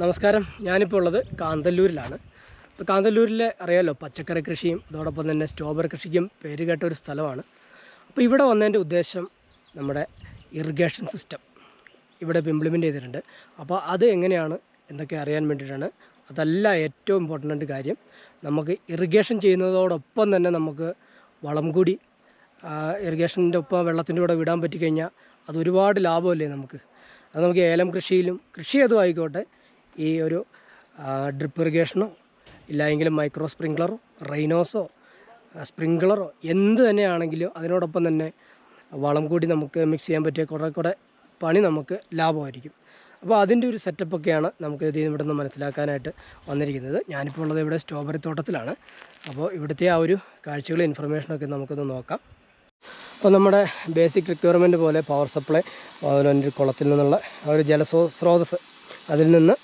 നമസ്കാരം. ഞാനിപ്പോൾ ഉള്ളത് കാന്തല്ലൂരിലാണ്. ഇപ്പോൾ കാന്തല്ലൂരിൽ അറിയാമല്ലോ, പച്ചക്കറി കൃഷിയും അതോടൊപ്പം തന്നെ സ്ട്രോബെറി കൃഷിക്കും പേര് കേട്ട ഒരു സ്ഥലമാണ്. അപ്പോൾ ഇവിടെ വന്നതിൻ്റെ ഉദ്ദേശം നമ്മുടെ ഇറിഗേഷൻ സിസ്റ്റം ഇവിടെ ഇംപ്ലിമെൻ്റ് ചെയ്തിട്ടുണ്ട്. അപ്പോൾ അത് എങ്ങനെയാണ് എന്തൊക്കെ അറിയാൻ വേണ്ടിയിട്ടാണ്. അതല്ല ഏറ്റവും ഇമ്പോർട്ടൻ്റ് കാര്യം, നമുക്ക് ഇറിഗേഷൻ ചെയ്യുന്നതോടൊപ്പം തന്നെ നമുക്ക് വളം കൂടി ഇറിഗേഷൻ്റെ ഒപ്പം വെള്ളത്തിൻ്റെ കൂടെ വിടാൻ പറ്റിക്കഴിഞ്ഞാൽ അത് ഒരുപാട് ലാഭമല്ലേ നമുക്ക്. അത് നമുക്ക് ഏലം കൃഷിയിലും കൃഷി അതും ആയിക്കോട്ടെ, ഈ ഒരു ഡ്രിപ്പ് ഇറിഗേഷനോ ഇല്ലായെങ്കിലും മൈക്രോ സ്പ്രിങ്ക്ലറോ റെയിനോസോ സ്പ്രിങ്ക്ലറോ എന്ത് തന്നെയാണെങ്കിലും അതിനോടൊപ്പം തന്നെ വളം കൂടി നമുക്ക് മിക്സ് ചെയ്യാൻ പറ്റിയ കുറേ പണി നമുക്ക് ലാഭമായിരിക്കും. അപ്പോൾ അതിൻ്റെ ഒരു സെറ്റപ്പൊക്കെയാണ് നമുക്ക് ഇവിടെ നിന്ന് മനസ്സിലാക്കാനായിട്ട് വന്നിരിക്കുന്നത്. ഞാനിപ്പോൾ ഉള്ളത് ഇവിടെ സ്ട്രോബെറി തോട്ടത്തിലാണ്. അപ്പോൾ ഇവിടുത്തെ ആ ഒരു കാഴ്ചകളും ഇൻഫർമേഷനൊക്കെ നമുക്കൊന്ന് നോക്കാം. അപ്പോൾ നമ്മുടെ ബേസിക് റിക്വയർമെൻറ്റ് പോലെ പവർ സപ്ലൈ, അതുപോലെ തന്നെ ഒരു കുളത്തിൽ നിന്നുള്ള ആ ഒരു ജലസ്രോതസ്, അതിൽ നിന്ന്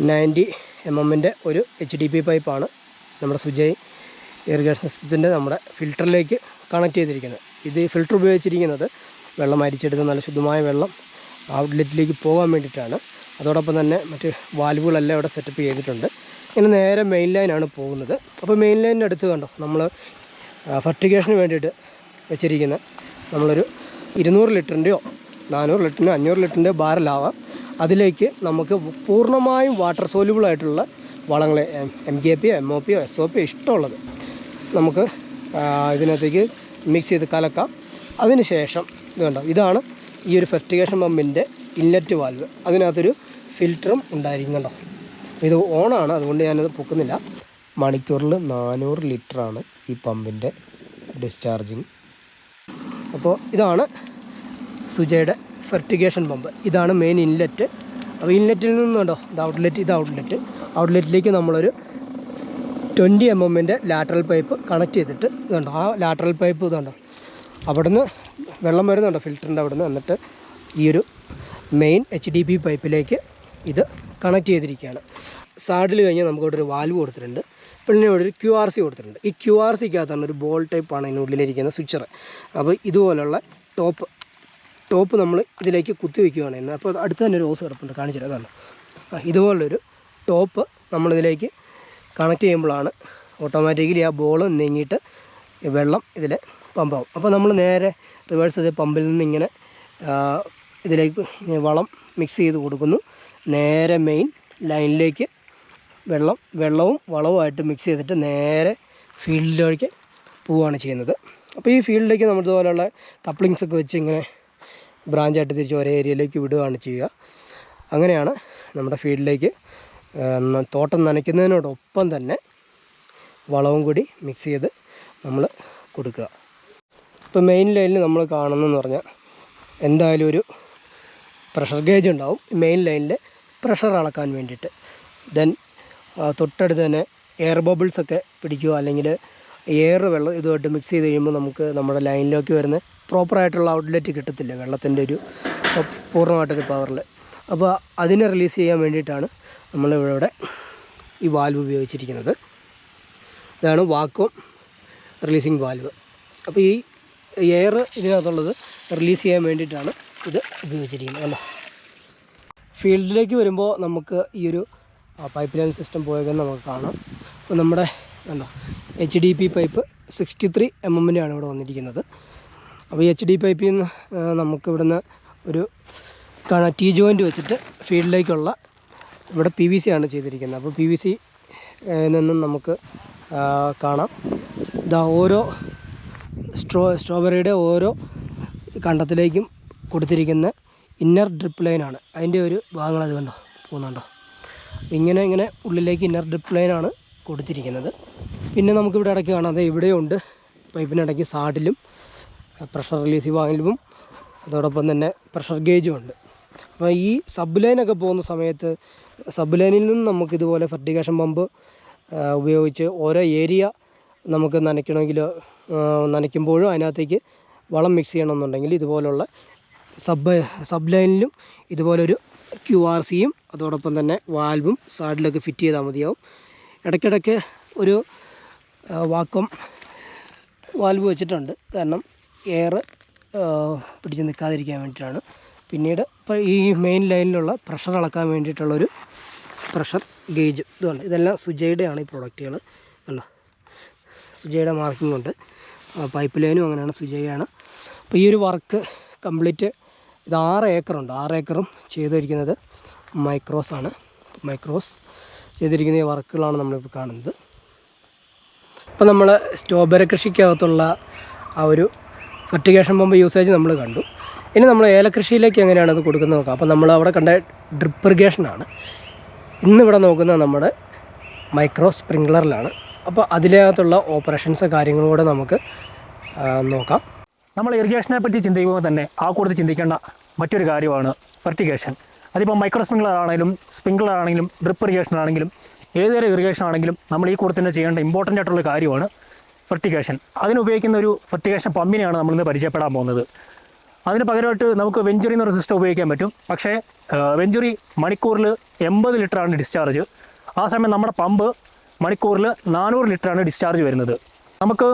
90 mm ഒരു HDP പൈപ്പാണ് നമ്മുടെ സുജയ് ഇറിഗേഷൻ സിസ്റ്റത്തിൻ്റെ നമ്മുടെ ഫിൽറ്ററിലേക്ക് കണക്ട് ചെയ്തിരിക്കുന്നത്. ഇത് ഫിൽറ്റർ ഉപയോഗിച്ചിരിക്കുന്നത് വെള്ളം അരിച്ചെടുത്ത് നല്ല ശുദ്ധമായ വെള്ളം ഔട്ട്ലെറ്റിലേക്ക് പോകാൻ വേണ്ടിയിട്ടാണ്. അതോടൊപ്പം തന്നെ മറ്റ് വാൽവുകളെല്ലാം ഇവിടെ സെറ്റപ്പ് ചെയ്തിട്ടുണ്ട്. ഇങ്ങനെ നേരെ മെയിൻ ലൈനാണ് പോകുന്നത്. അപ്പോൾ മെയിൻ ലൈനിൻ്റെ അടുത്ത് കണ്ടോ, നമ്മൾ ഫെർട്ടിഗേഷന് വേണ്ടിയിട്ട് വെച്ചിരിക്കുന്ന നമ്മളൊരു 200 ലിറ്ററിൻ്റെയോ 400 ലിറ്ററിൻ്റെയോ 500 ലിറ്ററിൻ്റെയോ ബാരലാവാം. അതിലേക്ക് നമുക്ക് പൂർണ്ണമായും വാട്ടർ സോല്യൂബിളായിട്ടുള്ള വളങ്ങൾ MKP MOP SOP ഇഷ്ടമുള്ളത് നമുക്ക് ഇതിനകത്തേക്ക് മിക്സ് ചെയ്ത് കലക്കാം. അതിന് ശേഷം ഇത് കണ്ടോ, ഇതാണ് ഈ ഒരു ഫെർട്ടിഗേഷൻ പമ്പിൻ്റെ ഇൻലെറ്റ് വാൽവ്. അതിനകത്തൊരു ഫിൽറ്ററും ഉണ്ടായിരിക്കുന്നുണ്ടോ. ഇത് ഓണാണ്, അതുകൊണ്ട് ഞാനത് പൊക്കുന്നില്ല. മണിക്കൂറിൽ 400 ലിറ്ററാണ് ഈ പമ്പിൻ്റെ ഡിസ്ചാർജിങ്. അപ്പോൾ ഇതാണ് സുജയുടെ ഫെർട്ടിഗേഷൻ പമ്പ്. ഇതാണ് മെയിൻ ഇൻലെറ്റ്. അപ്പോൾ ഇൻലെറ്റിൽ നിന്ന് കണ്ടോ, ഇത് ഔട്ട്ലെറ്റിലേക്ക് നമ്മളൊരു 20 mm ലാറ്ററൽ പൈപ്പ് കണക്ട് ചെയ്തിട്ട് ഇതുണ്ടോ, ആ ലാറ്ററൽ പൈപ്പ് ഇതുണ്ടോ, അവിടുന്ന് വെള്ളം വരുന്നുണ്ടോ ഫിൽറ്ററിൻ്റെ അവിടുന്ന്. എന്നിട്ട് ഈ ഒരു മെയിൻ HDP പൈപ്പിലേക്ക് ഇത് കണക്ട് ചെയ്തിരിക്കുകയാണ്. സാഡിൽ കഴിഞ്ഞാൽ നമുക്കിവിടെ ഒരു വാൽവ് കൊടുത്തിട്ടുണ്ട്. പിന്നെ ഇവിടെ ഒരു QRC കൊടുത്തിട്ടുണ്ട്. ഈ QRCക്കകത്താണ് ഒരു ബോൾ ടൈപ്പാണ് ഇതിനുള്ളിലിരിക്കുന്ന സ്വിച്ചർ. അപ്പോൾ ഇതുപോലുള്ള ടോപ്പ് നമ്മൾ ഇതിലേക്ക് കുത്തി വയ്ക്കുകയാണ് ചെയ്യുന്നത്. അപ്പോൾ അടുത്ത് തന്നെ ഒരു ഓസ് കിടപ്പുണ്ട്, കാണിച്ചിട്ട് അതാണ്. ഇതുപോലൊരു ടോപ്പ് നമ്മളിതിലേക്ക് കണക്ട് ചെയ്യുമ്പോഴാണ് ഓട്ടോമാറ്റിക്കലി ആ ബോൾ നീങ്ങിയിട്ട് വെള്ളം ഇതിൽ പമ്പാവും. അപ്പോൾ നമ്മൾ നേരെ റിവേഴ്സ് ചെയ്ത് പമ്പിൽ നിന്ന് ഇങ്ങനെ ഇതിലേക്ക് വളം മിക്സ് ചെയ്ത് കൊടുക്കുന്നു. നേരെ മെയിൻ ലൈനിലേക്ക് വെള്ളവും വളവുമായിട്ട് മിക്സ് ചെയ്തിട്ട് നേരെ ഫീൽഡിലേക്ക് പോവുകയാണ് ചെയ്യുന്നത്. അപ്പോൾ ഈ ഫീൽഡിലേക്ക് നമ്മൾ ഇതുപോലെയുള്ള കപ്ലിങ്സൊക്കെ വെച്ച് ഇങ്ങനെ ബ്രാഞ്ചായിട്ട് തിരിച്ച് ഒരേ ഏരിയയിലേക്ക് വിടുകയാണ് ചെയ്യുക. അങ്ങനെയാണ് നമ്മുടെ ഫീൽഡിലേക്ക് തോട്ടം നനയ്ക്കുന്നതിനോടൊപ്പം തന്നെ വളവും കൂടി മിക്സ് ചെയ്ത് നമ്മൾ കൊടുക്കുക. ഇപ്പോൾ മെയിൻ ലൈനിൽ നമ്മൾ കാണുന്നതെന്ന് പറഞ്ഞാൽ എന്തായാലും ഒരു പ്രഷർ ഗേജ് ഉണ്ടാവും മെയിൻ ലൈനിൽ പ്രഷർ അളക്കാൻ വേണ്ടിയിട്ട്. ദെൻ തൊട്ടടുത്ത് തന്നെ എയർ ബബിൾസൊക്കെ പിടിക്കുക, അല്ലെങ്കിൽ എയർ വെള്ളം ഇതുമായിട്ട് മിക്സ് ചെയ്ത് കഴിയുമ്പോൾ നമുക്ക് നമ്മുടെ ലൈനിലേക്ക് വരുന്ന പ്രോപ്പറായിട്ടുള്ള ഔട്ട്ലെറ്റ് കിട്ടത്തില്ല വെള്ളത്തിൻ്റെ ഒരു പൂർണ്ണമായിട്ടൊരു പവറിൽ. അപ്പോൾ അതിനെ റിലീസ് ചെയ്യാൻ വേണ്ടിയിട്ടാണ് നമ്മളിവിടെ ഈ വാൽവ് ഉപയോഗിച്ചിരിക്കുന്നത്. ഇതാണ് വാക്വം റിലീസിങ് വാൽവ്. അപ്പോൾ ഈ എയർ ഇതിനകത്തുള്ളത് റിലീസ് ചെയ്യാൻ വേണ്ടിയിട്ടാണ് ഇത് ഉപയോഗിച്ചിരിക്കുന്നത്. അല്ല, ഫീൽഡിലേക്ക് വരുമ്പോൾ നമുക്ക് ഈ ഒരു പൈപ്പ് ലൈൻ സിസ്റ്റം പോയെന്ന് നമുക്ക് കാണാം. അപ്പോൾ നമ്മുടെ കണ്ടോ HDP പൈപ്പ് 63 mm ഇവിടെ വന്നിരിക്കുന്നത്. അപ്പോൾ ഈ HDP പൈപ്പിൽ നിന്ന് നമുക്ക് ഇവിടുന്ന് ഒരു T ജോയിൻ്റ് വെച്ചിട്ട് ഫീൽഡിലേക്കുള്ള ഇവിടെ PVC ആണ് ചെയ്തിരിക്കുന്നത്. അപ്പോൾ PVC നിന്നും നമുക്ക് കാണാം, ഇതാ ഓരോ സ്ട്രോബെറിയുടെ ഓരോ കണ്ടത്തിലേക്കും കൊടുത്തിരിക്കുന്ന ഇന്നർ ഡ്രിപ്പ് ലൈനാണ്. അതിൻ്റെ ഒരു ഭാഗങ്ങൾ അത് കണ്ടോ പോകുന്നുണ്ടോ. ഇങ്ങനെ ഉള്ളിലേക്ക് ഇന്നർ ഡ്രിപ്പ് ലൈനാണ് കൊടുത്തിരിക്കുന്നത്. പിന്നെ നമുക്കിവിടെ ഇടയ്ക്ക് കാണാം, അത് ഇവിടെയുണ്ട് പൈപ്പിനിടയ്ക്ക് സാഡിലും പ്രഷർ റിലീസ് വാൽവും അതോടൊപ്പം തന്നെ പ്രഷർ ഗേജും ഉണ്ട്. അപ്പോൾ ഈ സബ് ലൈനൊക്കെ പോകുന്ന സമയത്ത് സബ് ലൈനിൽ നിന്ന് നമുക്കിതുപോലെ ഫെർട്ടിഗേഷൻ പമ്പ് ഉപയോഗിച്ച് ഓരോ ഏരിയ നമുക്ക് നനയ്ക്കുമ്പോഴും അതിനകത്തേക്ക് വളം മിക്സ് ചെയ്യണമെന്നുണ്ടെങ്കിൽ ഇതുപോലുള്ള സബ് ലൈനിലും ഇതുപോലൊരു QRCയും അതോടൊപ്പം തന്നെ വാൽവും സാഡിലൊക്കെ ഫിറ്റ് ചെയ്താൽ മതിയാവും. ഇടയ്ക്കിടയ്ക്ക് ഒരു വാക്വം വാൽവ് വെച്ചിട്ടുണ്ട്, കാരണം എയർ പിടിച്ച് നിൽക്കാതിരിക്കാൻ വേണ്ടിയിട്ടാണ്. പിന്നീട് ഇപ്പോൾ ഈ മെയിൻ ലൈനിലുള്ള പ്രഷർ അളക്കാൻ വേണ്ടിയിട്ടുള്ളൊരു പ്രഷർ ഗേജ് ഇതുണ്ട്. ഇതെല്ലാം സുജയുടെയാണ് ഈ പ്രൊഡക്റ്റുകൾ. കണ്ടോ, സുജയുടെ മാർക്കിംഗ് ഉണ്ട്. പൈപ്പ് ലൈനും അങ്ങനെയാണ്, സുജയാണ്. അപ്പോൾ ഈ ഒരു വർക്ക് കംപ്ലീറ്റ് ഇത് 6 ഏക്കറുണ്ട്. 6 ഏക്കറും ചെയ്തിരിക്കുന്നത് മൈക്രോസ് ആണ്. മൈക്രോസ് ചെയ്തിരിക്കുന്ന ഈ വർക്കുകളാണ് നമ്മളിപ്പോൾ കാണുന്നത്. അപ്പോൾ നമ്മൾ സ്ട്രോബെറി കൃഷിക്കകത്തുള്ള ആ ഒരു ഫെർട്ടിഗേഷൻ പമ്പ് യൂസേജ് നമ്മൾ കണ്ടു. ഇനി നമ്മൾ ഏലകൃഷിയിലേക്ക് എങ്ങനെയാണ് അത് കൊടുക്കുന്നത് നോക്കാം. അപ്പോൾ നമ്മൾ അവിടെ കണ്ട ഡ്രിപ്പ് ഇറിഗേഷനാണ്. ഇന്നിവിടെ നോക്കുന്നത് നമ്മുടെ മൈക്രോ സ്പ്രിംഗ്ലറിലാണ്. അപ്പോൾ അതിനകത്തുള്ള ഓപ്പറേഷൻസ് കാര്യങ്ങളും കൂടെ നമുക്ക് നോക്കാം. നമ്മൾ ഇറിഗേഷനെ പറ്റി ചിന്തിക്കുമ്പോൾ തന്നെ ആ കൂടുതൽ ചിന്തിക്കേണ്ട മറ്റൊരു കാര്യമാണ് ഫെർട്ടിഗേഷൻ. അതിപ്പോൾ മൈക്രോ സ്പ്രിംഗ്ലർ ആണെങ്കിലും ഡ്രിപ്പ് ഇറിഗേഷൻ ആണെങ്കിലും ഏതൊരു ഇറിഗേഷൻ ആണെങ്കിലും നമ്മൾ ഈ കൂടെ തന്നെ ചെയ്യേണ്ട ഇമ്പോർട്ടൻ്റ് ആയിട്ടുള്ള കാര്യമാണ് ഫെർട്ടിഗേഷൻ. അതിനുപയോഗിക്കുന്ന ഒരു ഫെർട്ടിഗേഷൻ പമ്പിനെയാണ് നമ്മളിന്ന് പരിചയപ്പെടാൻ പോകുന്നത്. അതിന് പകരമായിട്ട് നമുക്ക് വെഞ്ചുറി എന്നൊരു സിസ്റ്റം ഉപയോഗിക്കാൻ പറ്റും. പക്ഷേ വെഞ്ചുറി മണിക്കൂറിൽ 80 ലിറ്ററാണ് ഡിസ്ചാർജ്. ആ സമയം നമ്മുടെ പമ്പ് മണിക്കൂറിൽ 400 ലിറ്ററാണ് ഡിസ്ചാർജ് വരുന്നത്. നമുക്ക്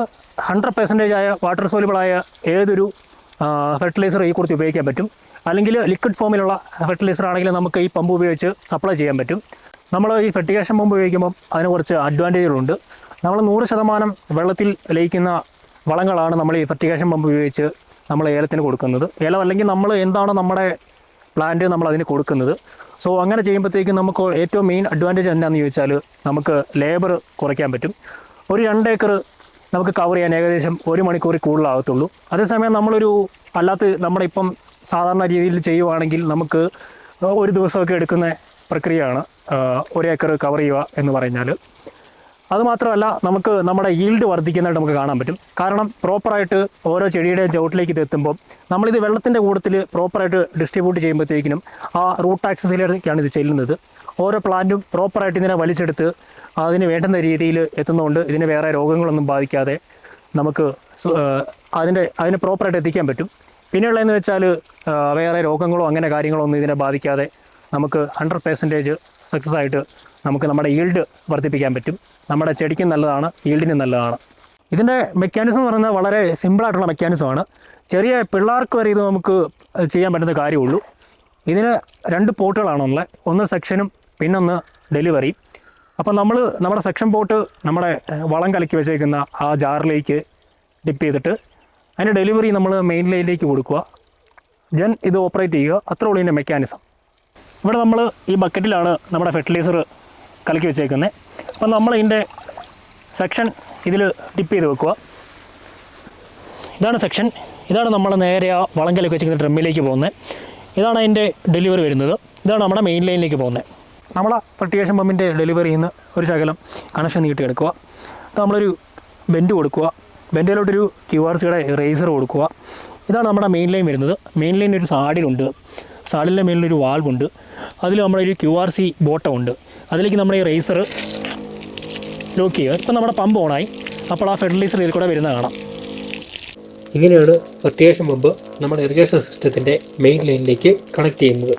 100% ആയ വാട്ടർ സോലുബിളായ ഏതൊരു ഫെർട്ടിലൈസർ ഈ കൂടുതൽ ഉപയോഗിക്കാൻ പറ്റും. അല്ലെങ്കിൽ ലിക്വിഡ് ഫോമിലുള്ള ഫെർട്ടിലൈസർ ആണെങ്കിൽ നമുക്ക് ഈ പമ്പ് ഉപയോഗിച്ച് സപ്ലൈ ചെയ്യാൻ പറ്റും. നമ്മൾ ഈ ഫെർട്ടിഗേഷൻ പമ്പ് ഉപയോഗിക്കുമ്പം അതിന് കുറച്ച് അഡ്വാൻറ്റേജുകളുണ്ട്. നമ്മൾ 100% വെള്ളത്തിൽ ലയിക്കുന്ന വളങ്ങളാണ് നമ്മൾ ഈ ഫെർട്ടിഗേഷൻ പമ്പ് ഉപയോഗിച്ച് നമ്മൾ ഏലത്തിന് കൊടുക്കുന്നത്. ഏലം അല്ലെങ്കിൽ നമ്മൾ എന്താണോ നമ്മുടെ പ്ലാന്റ് നമ്മൾ അതിന് കൊടുക്കുന്നത്. സോ അങ്ങനെ ചെയ്യുമ്പോഴത്തേക്കും നമുക്ക് ഏറ്റവും മെയിൻ അഡ്വാൻറ്റേജ് എന്താണെന്ന് ചോദിച്ചാൽ നമുക്ക് ലേബർ കുറയ്ക്കാൻ പറ്റും. ഒരു 2 ഏക്കർ നമുക്ക് കവർ ചെയ്യാൻ ഏകദേശം 1 മണിക്കൂറിൽ കൂടുതലാകത്തുള്ളൂ. അതേസമയം നമ്മളൊരു അല്ലാത്ത നമ്മുടെ ഇപ്പം സാധാരണ രീതിയിൽ ചെയ്യുവാണെങ്കിൽ നമുക്ക് ഒരു ദിവസമൊക്കെ എടുക്കുന്ന പ്രക്രിയയാണ് 1 ഏക്കർ കവർ ചെയ്യുക എന്ന് പറഞ്ഞാൽ. അതുമാത്രമല്ല നമുക്ക് നമ്മുടെ ഈൽഡ് വർദ്ധിക്കുന്നതായിട്ട് നമുക്ക് കാണാൻ പറ്റും. കാരണം പ്രോപ്പറായിട്ട് ഓരോ ചെടിയുടെ ചുവട്ടിലേക്ക് ഇത് എത്തുമ്പോൾ നമ്മളിത് വെള്ളത്തിൻ്റെ കൂട്ടത്തിൽ പ്രോപ്പറായിട്ട് ഡിസ്ട്രിബ്യൂട്ട് ചെയ്യുമ്പോഴത്തേക്കിനും ആ റൂട്ട് ആക്സസിലേക്കാണ് ഇത് ചെല്ലുന്നത്. ഓരോ പ്ലാന്റും പ്രോപ്പറായിട്ട് ഇതിനെ വലിച്ചെടുത്ത് അതിന് വേണ്ടുന്ന രീതിയിൽ എത്തുന്നതുകൊണ്ട് ഇതിന് വേറെ രോഗങ്ങളൊന്നും ബാധിക്കാതെ നമുക്ക് അതിനെ പ്രോപ്പറായിട്ട് എത്തിക്കാൻ പറ്റും. പിന്നെയുള്ളതെന്ന് വെച്ചാൽ വേറെ രോഗങ്ങളോ അങ്ങനെ കാര്യങ്ങളോ ഒന്നും ഇതിനെ ബാധിക്കാതെ നമുക്ക് 100% സക്സസ് ആയിട്ട് നമുക്ക് നമ്മുടെ ഈൽഡ് വർദ്ധിപ്പിക്കാൻ പറ്റും. നമ്മുടെ ചെടിക്കും നല്ലതാണ്, ഈൽഡിനും നല്ലതാണ്. ഇതിൻ്റെ മെക്കാനിസം എന്ന് പറയുന്നത് വളരെ സിമ്പിളായിട്ടുള്ള മെക്കാനിസമാണ്. ചെറിയ പിള്ളേർക്ക് വരെ ഇത് നമുക്ക് ചെയ്യാൻ പറ്റുന്ന കാര്യമുള്ളൂ. ഇതിന് 2 പോട്ടുകളാണുള്ളത്. ഒന്ന് സെക്ഷനും പിന്നൊന്ന് ഡെലിവറി. അപ്പോൾ നമ്മൾ നമ്മുടെ സെക്ഷൻ പോട്ട് നമ്മുടെ വളം കലക്കി വെച്ചേക്കുന്ന ആ ജാറിലേക്ക് ഡിപ്പ് ചെയ്തിട്ട് അതിൻ്റെ ഡെലിവറി നമ്മൾ മെയിൻ ലൈനിലേക്ക് കൊടുക്കുക. ദെൻ ഇത് ഓപ്പറേറ്റ് ചെയ്യുക. അത്രേ ഉള്ളൂ ഇതിൻ്റെ മെക്കാനിസം. ഇവിടെ നമ്മൾ ഈ ബക്കറ്റിലാണ് നമ്മുടെ ഫെർട്ടിലൈസർ കലക്കി വെച്ചേക്കുന്നത്. അപ്പം നമ്മൾ ഇതിൻ്റെ സെക്ഷൻ ഇതിൽ ഡിപ്പ് ചെയ്ത് വെക്കുക. ഇതാണ് സെക്ഷൻ. ഇതാണ് നമ്മൾ നേരെ ആ വളം കലക്കി വെച്ചിരിക്കുന്ന ഡ്രമ്മിലേക്ക് പോകുന്നത്. ഇതാണ് അതിൻ്റെ ഡെലിവറി വരുന്നത്. ഇതാണ് നമ്മുടെ മെയിൻ ലൈനിലേക്ക് പോകുന്നത്. നമ്മളെ ഫെർട്ടിഗേഷൻ പമ്പിൻ്റെ ഡെലിവറിയിൽ നിന്ന് ഒരു ശകലം കണക്ഷൻ നീട്ടിയെടുക്കുക. നമ്മളൊരു ബെൻഡ് കൊടുക്കുക. ബെൻഡിലോട്ടൊരു QRCയുടെ റേസർ കൊടുക്കുക. ഇതാണ് നമ്മുടെ മെയിൻ ലൈൻ വരുന്നത്. മെയിൻ ലൈൻ ഒരു സാഡിലുണ്ട്. സാഡിലിൻ്റെ മേലിലൊരു വാൾവുണ്ട്. അതിൽ നമ്മളൊരു QRC ബോട്ടമുണ്ട്. അതിലേക്ക് നമ്മുടെ ഈ റേസർ ലോക്ക് ചെയ്യുക. ഇപ്പം നമ്മുടെ പമ്പ് ഓണായി. അപ്പോൾ ആ ഫെർട്ടിലൈസർ ഇതിൽ കൂടെ വരുന്നത് കാണാം. ഇങ്ങനെയാണ് ഫെർട്ടിഗേഷൻ പമ്പ് നമ്മുടെ ഇറിഗേഷൻ സിസ്റ്റത്തിൻ്റെ മെയിൻ ലൈനിലേക്ക് കണക്ട് ചെയ്യുന്നത്.